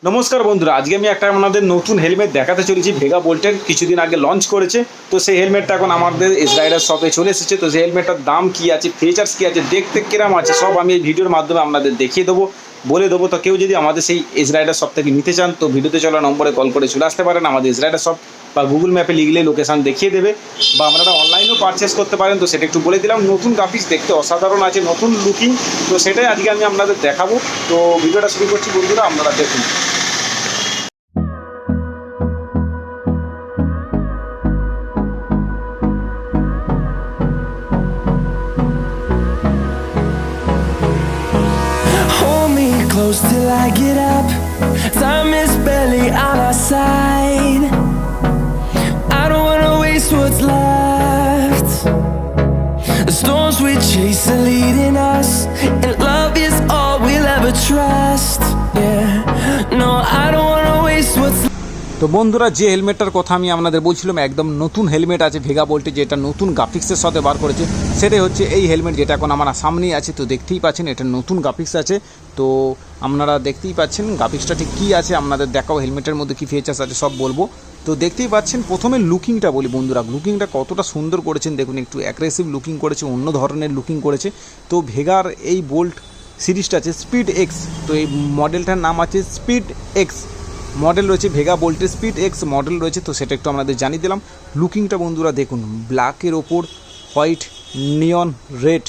নমস্কার বন্ধুরা, আজকে আমি একটা আপনাদের নতুন হেলমেট দেখাতে চলেছি। ভেগা বোল্টের কিছুদিন আগে লঞ্চ করেছে। তো সেই হেলমেটটা এখন আমাদের এস রাইডার শপে চলে এসেছে। তো সেই হেলমেটটার দাম কী আছে, ফিচার্স কী আছে, দেখতে কিরম আছে, সব আমি এই ভিডিওর মাধ্যমে আপনাদের দেখিয়ে দেবো, বলে দেবো। তো কেউ যদি আমাদের সেই এস রাইডার শপ থেকে নিতে চান তো ভিডিওতে চলা নম্বরে কল করে চলে আসতে পারেন। আমাদের এস রাইডার শপ বা গুগল ম্যাপে লিখলে লোকেশান দেখিয়ে দেবে, বা আপনারা অনলাইনেও পারচেস করতে পারেন। তো সেটা একটু বলে দিলাম। নতুন গ্রাফিক্স দেখতে অসাধারণ আছে, নতুন লুকিং। তো সেটাই আজকে আমি আপনাদের দেখাবো। তো ভিডিওটা শুরু করছি বন্ধুরা, আপনারা দেখুন। Close till I get up. Time is barely on our side. I don't wanna waste what's left. The storms we chase are leading us, and love is all we'll ever trust. Yeah, no, I don't wanna waste what's left. তো বন্ধুরা, যে হেলমেটটার কথা আমি আপনাদের বলছিলাম, একদম নতুন helmet আছে ভেগা বোল্টে, যেটা নতুন গ্রাফিক্সের সাথে বার করেছে, সেটাই হচ্ছে এই হেলমেট, যেটা এখন আমার সামনেই আছে। তো দেখতেই পাচ্ছেন এটা নতুন গ্রাফিক্স আছে। তো আপনারা দেখতেই পাচ্ছেন গ্রাফিক্সটা ঠিক কী আছে, আপনাদের দেখাও হেলমেটের মধ্যে কী ফিচার্স আছে সব বলবো। তো দেখতেই পাচ্ছেন, প্রথমে লুকিংটা বলি বন্ধুরা, লুকিংটা কতটা সুন্দর করেছেন দেখুন। একটু অ্যাগ্রেসিভ লুকিং করেছে, অন্য ধরনের লুকিং করেছে। তো ভেগার এই বোল্ট সিরিজটা আছে স্পিড এক্স। তো এই মডেলটার নাম আছে স্পিড এক্স মডেল রয়েছে, ভেগা বোল্টের স্পিড এক্স মডেল রয়েছে। তো সেটা একটু আপনাদের জানিয়ে দিলাম। লুকিংটা বন্ধুরা দেখুন, ব্ল্যাকের ওপর হোয়াইট, নিয়ন, রেড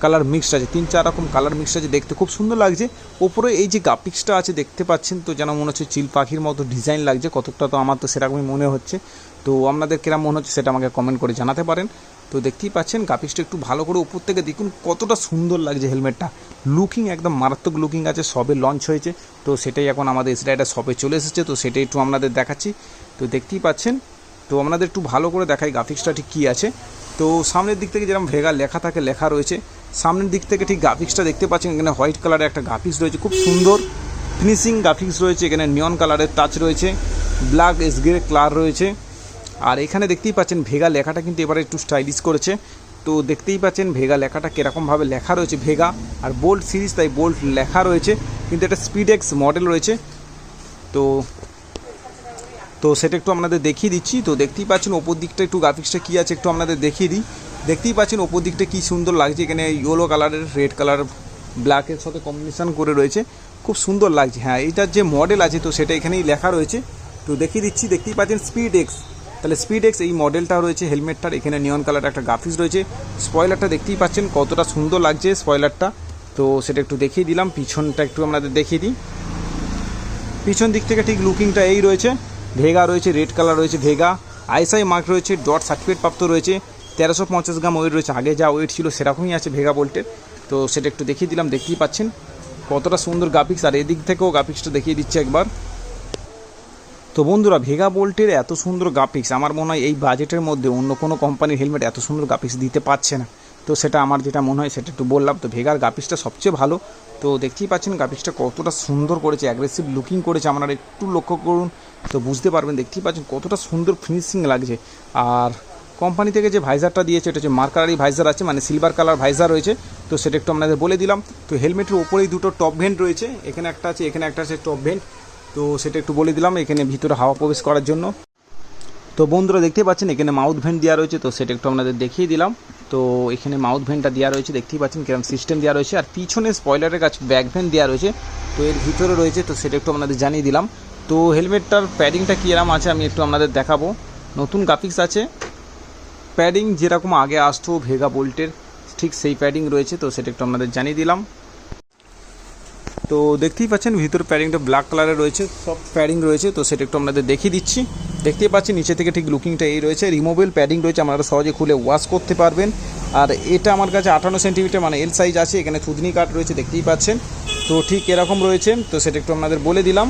কালার মিক্সড আছে, 3-4 রকম কালার মিক্সড আছে, দেখতে খুব সুন্দর লাগছে। ওপরে এই যে গ্রাফিক্সটা আছে দেখতে পাচ্ছেন, তো যেন মনে হচ্ছে চিল পাখির মতো ডিজাইন লাগছে কতকটা। তো আমার তো সেরকমই মনে হচ্ছে। তো আপনাদের কিরম মনে হচ্ছে সেটা আমাকে কমেন্ট করে জানাতে পারেন। তো দেখতেই পাচ্ছেন গ্রাফিক্সটা একটু ভালো করে উপর থেকে দেখুন কতটা সুন্দর লাগছে হেলমেটটা। লুকিং একদম মারাত্মক লুকিং আছে, সবে লঞ্চ হয়েছে। তো সেটাই এখন আমাদের এস রাইডার শপে চলে এসেছে। তো সেটাই একটু আপনাদের দেখাচ্ছি। তো দেখতেই পাচ্ছেন। তো আপনাদের একটু ভালো করে দেখাই গ্রাফিক্সটা ঠিক কী আছে। তো সামনের দিক থেকে যেরকম ভেগা লেখা থাকে, লেখা রয়েছে। সামনের দিক থেকে ঠিক গ্রাফিক্সটা দেখতে পাচ্ছেন, এখানে হোয়াইট কালারের একটা গ্রাফিক্স রয়েছে, খুব সুন্দর ফিনিশিং গ্রাফিক্স রয়েছে। এখানে নিয়ন কালারের টাচ রয়েছে, ব্ল্যাক এসগ্রে কালার রয়েছে। আর এখানে দেখতেই পাচ্ছেন ভেগা লেখাটা কিন্তু এবারে একটু স্টাইলিশ করেছে। তো দেখতেই পাচ্ছেন ভেগা লেখাটা কীরকমভাবে লেখা রয়েছে, ভেগা আর বোল্ট সিরিজ, তাই বোল্ট লেখা রয়েছে, কিন্তু এটা স্পিড এক্স মডেল রয়েছে। তো সেটা একটু আপনাদের দেখিয়ে দিচ্ছি। তো দেখতেই পাচ্ছেন ওপর দিকটা একটু গ্রাফিক্সটা কী আছে একটু আপনাদের দেখিয়ে দিই। দেখতেই পাচ্ছেন ওপর দিকটা কী সুন্দর লাগছে, এখানে ইয়েলো কালারের রেড কালার ব্ল্যাকের সাথে কম্বিনেশান করে রয়েছে, খুব সুন্দর লাগছে। হ্যাঁ, এইটার যে মডেল আছে তো সেটা এখানেই লেখা রয়েছে। তো দেখিয়ে দিচ্ছি, দেখতেই পাচ্ছেন স্পিড এক্স। তাহলে স্পিড এক্স এই মডেলটা রয়েছে হেলমেটটার। এখানে নিয়ন কালার একটা গ্রাফিক্স রয়েছে। স্পয়লারটা দেখতেই পাচ্ছেন কতটা সুন্দর লাগছে স্পয়লারটা। তো সেটা একটু দেখিয়ে দিলাম। পিছনটা একটু আপনাদের দেখিয়ে দিই। পিছন দিক থেকে ঠিক লুকিংটা এই রয়েছে, ভেগা রয়েছে, রেড কালার রয়েছে ভেগা, আইএসআই মার্ক রয়েছে, ডট সার্টিফিকেট প্রাপ্ত রয়েছে, 1350 গ্রাম ওয়েট রয়েছে। আগে যা ওয়েট ছিল সেরকমই আছে ভেগা বোল্টের। তো সেটা একটু দেখিয়ে দিলাম। দেখতেই পাচ্ছেন কতটা সুন্দর গ্রাফিক্স। আর এদিক থেকেও গ্রাফিক্সটা দেখিয়ে দিচ্ছে একবার। তো বন্ধুরা, ভেগা বোল্টের এত সুন্দর গ্রাফিক্স আমার মনে হয় এই বাজেটের মধ্যে অন্য কোনো কোম্পানির হেলমেট এত সুন্দর গ্রাফিক্স দিতে পারছে না। তো সেটা আমার যেটা মনে হয় সেটা একটু বললাম। তো ভেগার গ্রাফিক্সটা সবচেয়ে ভালো। তো দেখতেই পাচ্ছেন গ্রাফিক্সটা কতটা সুন্দর করেছে, অ্যাগ্রেসিভ লুকিং করেছে, আপনারা একটু লক্ষ্য করুন তো বুঝতে পারবেন। দেখতেই পাচ্ছেন কতটা সুন্দর ফিনিশিং লাগছে। আর কোম্পানি থেকে যে ভাইজারটা দিয়েছে এটা হচ্ছে মার্কারি ভাইজার আছে, মানে সিলভার কালার ভাইজার রয়েছে। তো সেটা একটু আপনাদের বলে দিলাম। তো হেলমেটের ওপরেই দুটো টপ ভেন্ট রয়েছে, এখানে একটা আছে, এখানে একটা আছে টপ ভেন্ট। তো সেটা একটু বলে দিলাম, এখানে ভিতরে হাওয়া প্রবেশ করার জন্য। তো বন্ধুরা দেখতেই পাচ্ছেন এখানে মাউথ ভেন্ট দেওয়া রয়েছে। তো সেটা একটু আপনাদের দেখিয়ে দিলাম। তো এখানে মাউথ ভেন্টটা দেওয়া রয়েছে, দেখতেই পাচ্ছেন কিরকম সিস্টেম দেওয়া রয়েছে। আর পিছনে স্পয়লারের কাছে ব্যাক ভেন্ট দেওয়া রয়েছে, তো এর ভিতরে রয়েছে। তো সেটা একটু আপনাদের জানিয়ে দিলাম। তো হেলমেটটার প্যাডিংটা কীরকম আছে আমি একটু আপনাদের দেখাবো। নতুন গ্রাফিক্স আছে, প্যাডিং যেরকম আগে আসতো ভেগা বোল্টের ঠিক সেই প্যাডিং রয়েছে। তো সেটা একটু আপনাদের জানিয়ে দিলাম। তো দেখতেই পাচ্ছেন ভিতরে প্যাডিংটা ব্ল্যাক কালারের রয়েছে, সব প্যাডিং রয়েছে। তো সেটা একটু আপনাদের দেখিয়ে দিচ্ছি। দেখতেই পাচ্ছেন নিচে থেকে ঠিক লুকিংটা এই রয়েছে, রিমুভেবল প্যাডিং রয়েছে, আপনারা সহজে খুলে ওয়াশ করতে পারবেন। আর এটা আমার কাছে 58 সেন্টিমিটার মানে এল সাইজ আছে। এখানে থুতনি কাট রয়েছে, দেখতেই পাচ্ছেন। তো ঠিক এরকম রয়েছে। তো সেটা একটু আপনাদের বলে দিলাম।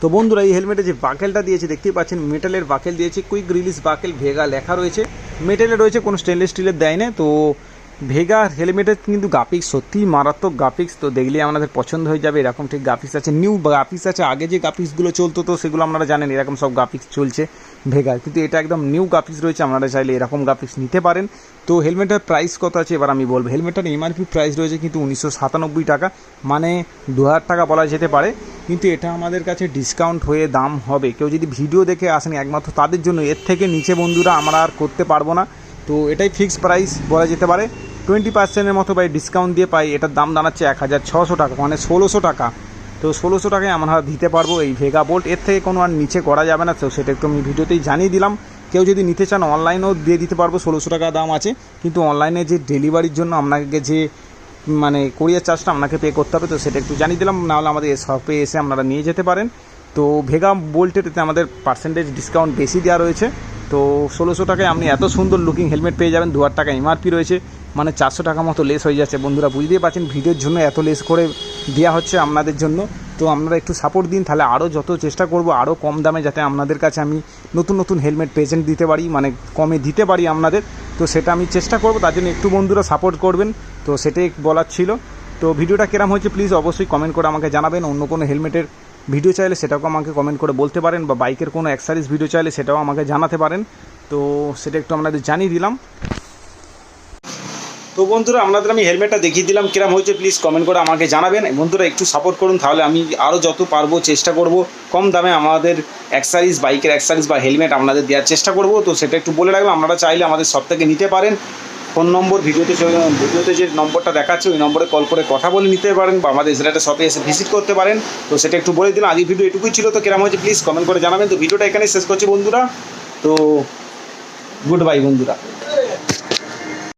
তো বন্ধুরা, এই হেলমেটে যে বাকেলটা দিয়েছে দেখতেই পাচ্ছেন মেটালের বাকেল দিয়েছে, কুইক রিলিজ বাকেল, ভেগা লেখা রয়েছে, মেটালের রয়েছে, কোনো স্টেনলেস স্টিলের দেয় না। তো ভেগা হেলমেটের কিন্তু গ্রাফিক্স সত্যিই মারাত্মক গ্রাফিক্স, তো দেখলেই আমাদের পছন্দ হয়ে যাবে। এরকম ঠিক গ্রাফিক্স আছে, নিউ গ্রাফিক্স আছে। আগে যে গ্রাফিক্সগুলো চলতো তো সেগুলো আপনারা জানেন, এরকম সব গ্রাফিক্স চলছে ভেগার, কিন্তু এটা একদম নিউ গ্রাফিক্স রয়েছে। আপনারা চাইলে এরকম গ্রাফিক্স নিতে পারেন। তো হেলমেটের প্রাইস কত আছে এবার আমি বলবো। হেলমেটটার এমআরপি প্রাইস রয়েছে কিন্তু 1997 টাকা, মানে 2000 টাকা বলা যেতে পারে। কিন্তু এটা আমাদের কাছে ডিসকাউন্ট হয়ে দাম হবে, কেউ যদি ভিডিও দেখে আসেন একমাত্র তাদের জন্য। এর থেকে নিচে বন্ধুরা আমরা আর করতে পারবো না, তো এটাই ফিক্সড প্রাইস বলা যেতে পারে। 20% মতো বাই ডিসকাউন্ট দিয়ে পাই। এটার দাম দাঁড়াচ্ছে 1600 টাকা, মানে 1600 টাকা। তো 1600 টাকায় আমরা দিতে পারবো এই ভেগা বোল্ট। এর থেকে কোনো আর নিচে করা যাবে না, তো সেটা একটু আমি ভিডিওতেই জানিয়ে দিলাম। কেউ যদি নিতে চান অনলাইনেও দিয়ে দিতে পারবো, 1600 টাকা দাম আছে। কিন্তু অনলাইনে যে ডেলিভারির জন্য আপনাকে যে মানে কোরিয়ার চার্জটা আপনাকে পে করতে হবে, তো সেটা একটু জানিয়ে দিলাম। নাহলে আমাদের শপে এসে আপনারা নিয়ে যেতে পারেন। তো ভেগা বোল্টেতে আমাদের পার্সেন্টেজ ডিসকাউন্ট বেশি দেওয়া রয়েছে। তো 1600 টাকায় আপনি এত সুন্দর লুকিং হেলমেট পেয়ে যাবেন। 2000 টাকা এমআরপি রয়েছে, মানে 400 টাকা মতো লেস হয়ে যাচ্ছে। বন্ধুরা বুঝতেই পারছেন ভিডিওর জন্য এত লেস করে দেওয়া হচ্ছে আপনাদের জন্য। তো আপনারা একটু সাপোর্ট দিন, তাহলে আরও যত চেষ্টা করব আরও কম দামে যাতে আপনাদের কাছে আমি নতুন নতুন হেলমেট প্রেজেন্ট দিতে পারি, মানে কমে দিতে পারি আপনাদের। তো সেটা আমি চেষ্টা করব, তার জন্য একটু বন্ধুরা সাপোর্ট করবেন। তো সেটাই বলার ছিল। তো ভিডিওটা কেরম হয়েছে প্লিজ অবশ্যই কমেন্ট করে আমাকে জানাবেন। অন্য কোনো হেলমেটের ভিডিও চাইলে সেটাও আমাকে কমেন্ট করে বলতে পারেন, বা বাইকের কোনো অ্যাক্সেসরিজ ভিডিও চাইলে সেটাও আমাকে জানাতে পারেন। তো সেটা একটু আপনাদের জানিয়ে দিলাম। তো বন্ধুরা আপনাদের আমি হেলমেটটা দেখিয়ে দিলাম, কিরম হয়েছে প্লিজ কমেন্ট করে আমাকে জানাবেন। বন্ধুরা একটু সাপোর্ট করুন, তাহলে আমি আরও যত পারবো চেষ্টা করব কম দামে আমাদের অ্যাক্সেসরিজ, বাইকের অ্যাক্সেসরিজ বা হেলমেট আপনাদের দেওয়ার চেষ্টা করব। তো সেটা একটু বলে রাখবেন, আপনারা চাইলে আমাদের সব থেকে নিতে পারেন। ফোন নম্বর ভিডিওতে যে নম্বরটা দেখাচ্ছে ওই নম্বরে কল করে কথা বলে নিতে পারেন, বা আমাদের ইসরায়েলের শপে এসে ভিজিট করতে পারেন। তো সেটা একটু বলে দিলাম। আজকের ভিডিও এটুকুই ছিল, তো কিরম হয়েছে প্লিজ কমেন্ট করে জানাবেন। তো ভিডিওটা এখানেই শেষ করছি বন্ধুরা। তো গুড বাই বন্ধুরা।